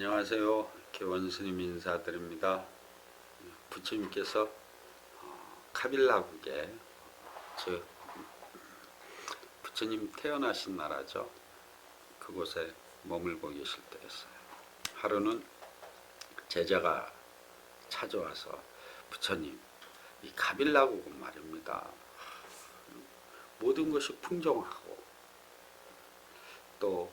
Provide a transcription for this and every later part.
안녕하세요. 개원스님 인사드립니다. 부처님께서 카빌라국에 즉 부처님 태어나신 나라죠. 그곳에 머물고 계실 때였어요. 하루는 제자가 찾아와서 부처님, 이 카빌라국은 말입니다. 모든 것이 풍성하고 또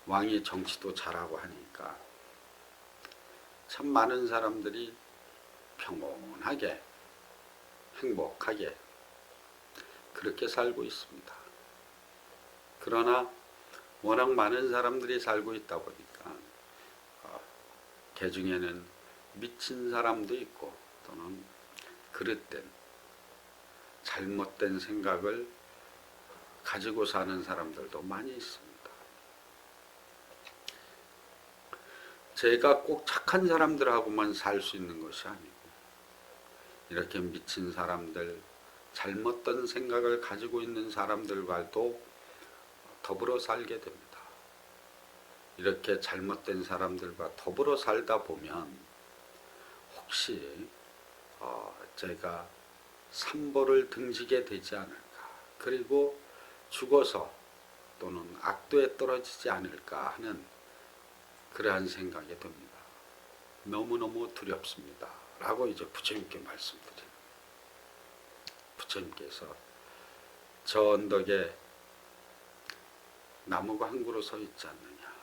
왕의 정치도 잘하고 하니까 참 많은 사람들이 평온하게 행복하게 그렇게 살고 있습니다. 그러나 워낙 많은 사람들이 살고 있다 보니까 그 중에는 미친 사람도 있고 또는 그릇된 잘못된 생각을 가지고 사는 사람들도 많이 있습니다. 제가 꼭 착한 사람들하고만 살 수 있는 것이 아니고 이렇게 미친 사람들, 잘못된 생각을 가지고 있는 사람들과도 더불어 살게 됩니다. 이렇게 잘못된 사람들과 더불어 살다 보면 혹시 제가 삼보를 등지게 되지 않을까, 그리고 죽어서 또는 악도에 떨어지지 않을까 하는 그러한 생각이 듭니다. 너무너무 두렵습니다. 라고 이제 부처님께 말씀드립니다. 부처님께서 저 언덕에 나무가 한 그루 서 있지 않느냐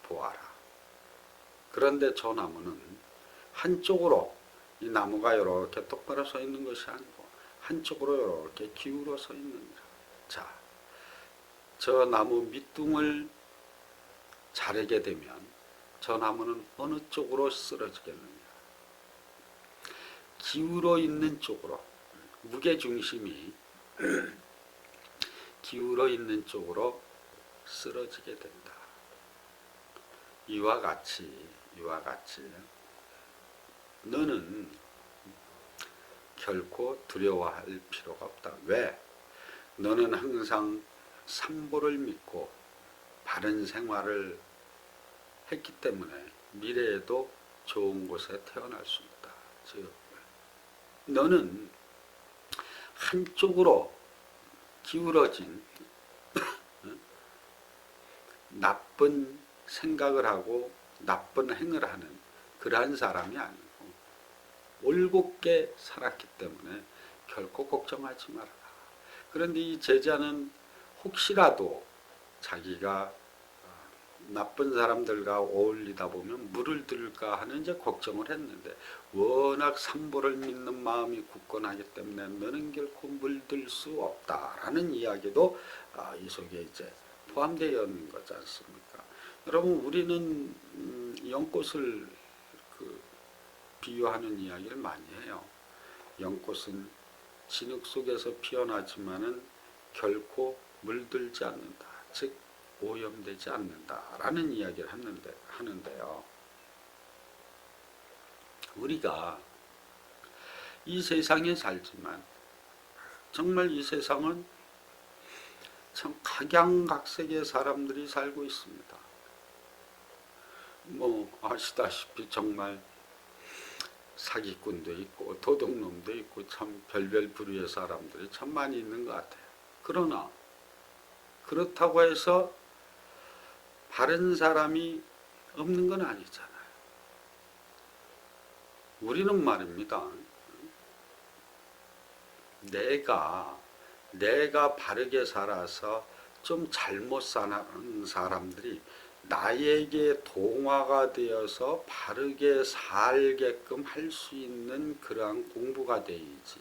보아라. 그런데 저 나무는 한쪽으로, 이 나무가 이렇게 똑바로 서 있는 것이 아니고 한쪽으로 이렇게 기울어 서 있느니라. 자, 저 나무 밑둥을 자르게 되면 저 나무는 어느 쪽으로 쓰러지겠느냐. 기울어 있는 쪽으로, 무게중심이 기울어 있는 쪽으로 쓰러지게 된다. 이와 같이 너는 결코 두려워할 필요가 없다. 왜? 너는 항상 삼보를 믿고 바른 생활을 했기 때문에 미래에도 좋은 곳에 태어날 수 있다. 즉, 너는 한쪽으로 기울어진 나쁜 생각을 하고 나쁜 행을 하는 그러한 사람이 아니고 올곧게 살았기 때문에 결코 걱정하지 말아라. 그런데 이 제자는 혹시라도 자기가 나쁜 사람들과 어울리다 보면 물을 들까 하는 이제 걱정을 했는데, 워낙 삼보를 믿는 마음이 굳건하기 때문에 너는 결코 물들 수 없다라는 이야기도 이 속에 이제 포함되어 있는 거지 않습니까? 여러분, 우리는 연꽃을 비유하는 이야기를 많이 해요. 연꽃은 진흙 속에서 피어나지만은 결코 물들지 않는다. 즉 오염되지 않는다라는 이야기를 하는데요. 우리가 이 세상에 살지만 정말 이 세상은 참 각양각색의 사람들이 살고 있습니다. 뭐 아시다시피 정말 사기꾼도 있고 도둑놈도 있고 참 별별 부류의 사람들이 참 많이 있는 것 같아요. 그러나 그렇다고 해서 바른 사람이 없는 건 아니잖아요. 우리는 말입니다. 내가 바르게 살아서 좀 잘못 사는 사람들이 나에게 동화가 되어서 바르게 살게끔 할 수 있는 그러한 공부가 되어야지.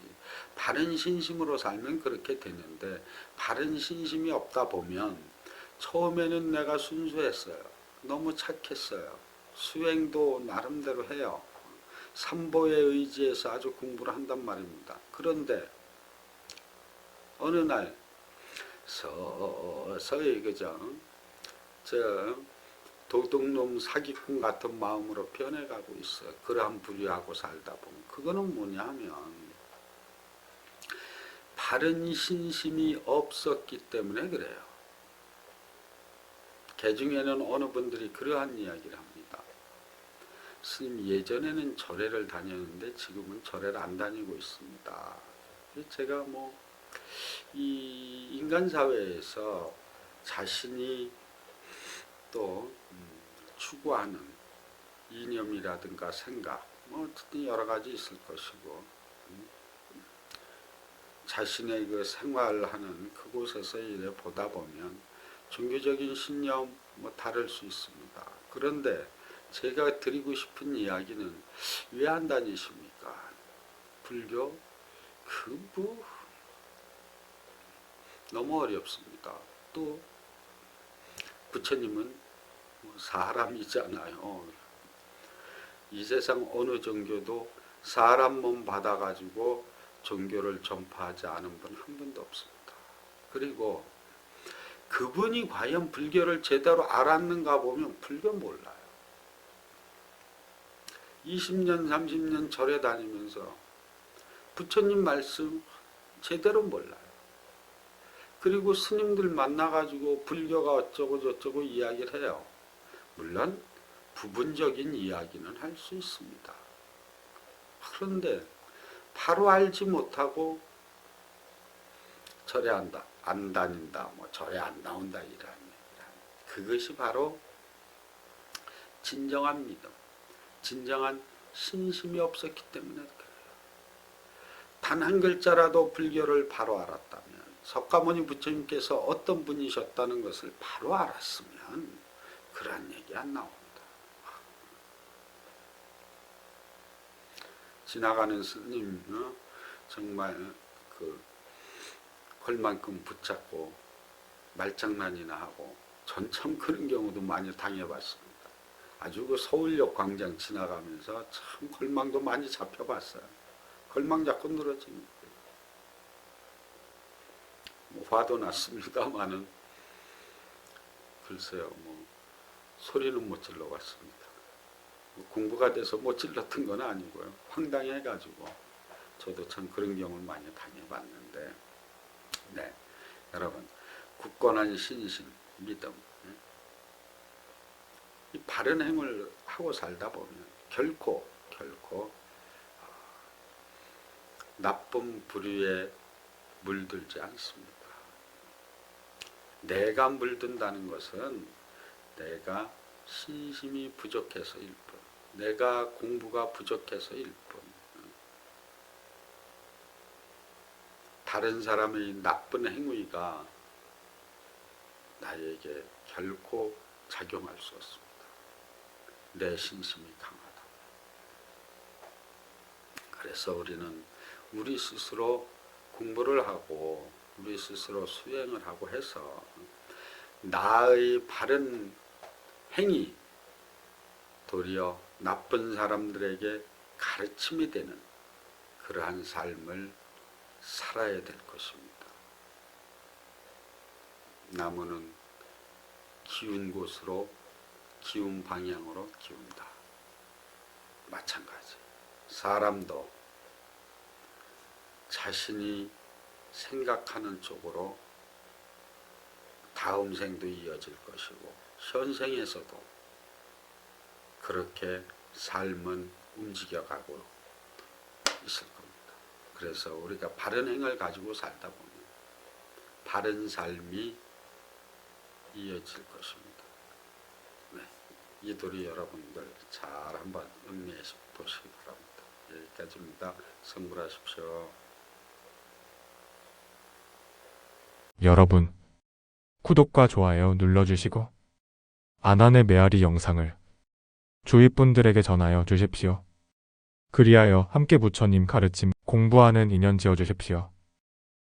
바른 신심으로 살면 그렇게 되는데, 바른 신심이 없다 보면 처음에는 내가 순수했어요. 너무 착했어요. 수행도 나름대로 해요. 삼보에 의지해서 아주 공부를 한단 말입니다. 그런데 어느 날 서서히 그저 도둑놈 사기꾼 같은 마음으로 변해가고 있어요. 그러한 부류하고 살다 보면 그거는 뭐냐 하면 바른 신심이 없었기 때문에 그래요. 개 중에는 어느 분들이 그러한 이야기를 합니다. 스님, 예전에는 절에를 다녔는데 지금은 절에를 안 다니고 있습니다. 제가 이 인간 사회에서 자신이 또 추구하는 이념이라든가 생각, 어쨌든 여러 가지 있을 것이고, 자신의 그 생활하는 그곳에서 이래 보다 보면 종교적인 신념 다를 수 있습니다. 그런데 제가 드리고 싶은 이야기는 왜 안 다니십니까? 불교 너무 어렵습니다. 또 부처님은 사람이잖아요. 이 세상 어느 종교도 사람 몸 받아가지고 종교를 전파하지 않은 분 한 분도 없습니다. 그리고 그분이 과연 불교를 제대로 알았는가 보면 불교 몰라요. 20년, 30년 절에 다니면서 부처님 말씀 제대로 몰라요. 그리고 스님들 만나가지고 불교가 어쩌고 저쩌고 이야기를 해요. 물론 부분적인 이야기는 할 수 있습니다. 그런데 바로 알지 못하고 절에 안 다닌다, 절에 안 나온다 이런 얘기를. 그것이 바로 진정한 믿음, 진정한 신심이 없었기 때문에 그래요. 단 한 글자라도 불교를 바로 알았다면, 석가모니 부처님께서 어떤 분이셨다는 것을 바로 알았으면 그런 얘기 안 나옵니다. 지나가는 스님 정말 걸만큼 붙잡고 말장난이나 하고, 전 참 그런 경우도 많이 당해봤습니다. 아주 그 서울역 광장 지나가면서 참 걸망도 많이 잡혀봤어요. 걸망 잡고 늘어집니다. 화도 났습니다마는 글쎄요, 소리는 못 질러봤습니다. 공부가 돼서 못 질렀던 건 아니고요. 황당해가지고 저도 참 그런 경우를 많이 당해봤는데, 네, 여러분, 굳건한 신심, 믿음, 이 바른 행을 하고 살다 보면 결코 나쁜 부류에 물들지 않습니다. 내가 물든다는 것은 내가 신심이 부족해서일 뿐, 내가 공부가 부족해서일 뿐, 다른 사람의 나쁜 행위가 나에게 결코 작용할 수 없습니다. 내 신심이 강하다. 그래서 우리는 우리 스스로 공부를 하고 우리 스스로 수행을 하고 해서 나의 바른 행위, 도리어 나쁜 사람들에게 가르침이 되는 그러한 삶을 살아야 될 것입니다. 나무는 기운 곳으로, 기운 방향으로 기운다. 마찬가지. 사람도 자신이 생각하는 쪽으로 다음 생도 이어질 것이고, 현생에서도 그렇게 삶은 움직여가고 있을 겁니다. 그래서 우리가 바른 행을 가지고 살다 보면 바른 삶이 이어질 것입니다. 네, 이 도리 여러분들 잘 한번 음미해 보시기 바랍니다. 여기까지입니다. 성불하십시오. 여러분, 구독과 좋아요 눌러주시고 안한의 메아리 영상을 주위 분들에게 전하여 주십시오. 그리하여 함께 부처님 가르침 공부하는 인연 지어주십시오.